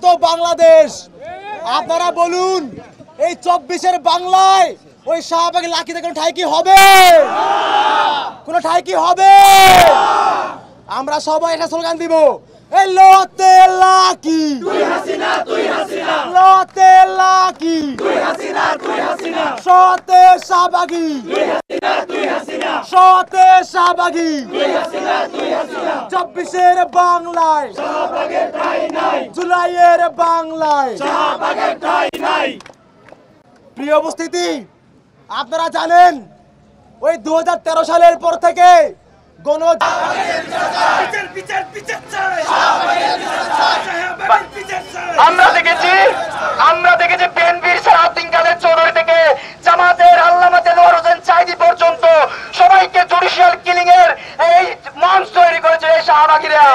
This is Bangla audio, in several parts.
উন্নত বাংলাদেশ। আপনারা বলুন, এই 24-এর বাংলায় ওই শাহবাগের লাঠিতে কোনো ঠাঁই কি হবে? কোনো ঠাঁই কি হবে? আমরা সবাই একটা স্লোগান দিব, এই লতে লাকি তুই হাসিনা, তুই হাসিনা, লতে লাকি তুই হাসিনা, তুই হাসিনা, সতে শাহবাগী তুই হাসিনা, তুই হাসিনা, সতে শাহবাগী তুই হাসিনা, তুই হাসিনা, 24-এর বাংলায় শাহবাগের ঠাঁই নাই, জুলাইয়ের বাংলায় শাহবাগের ঠাঁই নাই। প্রিয় উপস্থিতি, আপনারা জানেন ওই 2013 সালের পর থেকে আমরা দেখেছি বিএনপির সালাউদ্দিন কাদের চৌধুরী থেকে জামাতের আল্লামা দেলোয়ার হোসেন সাঈদী পর্যন্ত সবাইকে জুডিশিয়াল কিলিং এর এই মঞ্চ তৈরি করেছে এই শাহবাগীরা।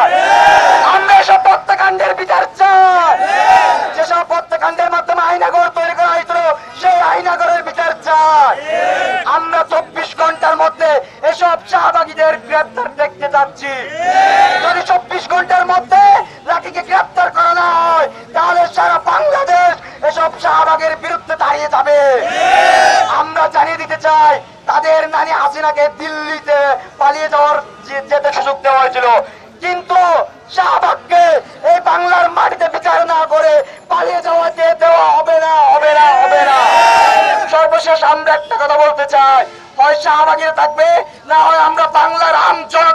আমরা এসব হত্যাকাণ্ডের বিচার চাই। যেসব হত্যাকাণ্ডের মাধ্যমে আইনাগর তৈরি করা হয়েছিল সেই আইনাগরের বিচার চাই। আমরা 24 ঘন্টার মধ্যে এসব শাহবাগীদের গ্রেপ্তার দেখতে যাচ্ছি। যদি 24 ঘন্টার মধ্যে লাঠিকে গ্রেপ্তার করা না হয় তাহলে সারা বাংলাদেশ এসব শাহবাগের বিরুদ্ধে দাঁড়িয়ে যাবে। আমরা জানিয়ে দিতে চাই, তাদের নানি হাসিনাকে দিল্লিতে পালিয়ে যাওয়ার যেতে সুযোগ দেওয়া হয়েছিল, কিন্তু শাহবাগকে এই বাংলার মাটিতে বিচার না করে পালিয়ে যাওয়াতে দেওয়া হবে না, হবে না, হবে না। সর্বশেষ আমরা একটা কথা বলতে চাই, হয় শাহবাগীরা থাকবে, না হয় আমরা বাংলার আমজন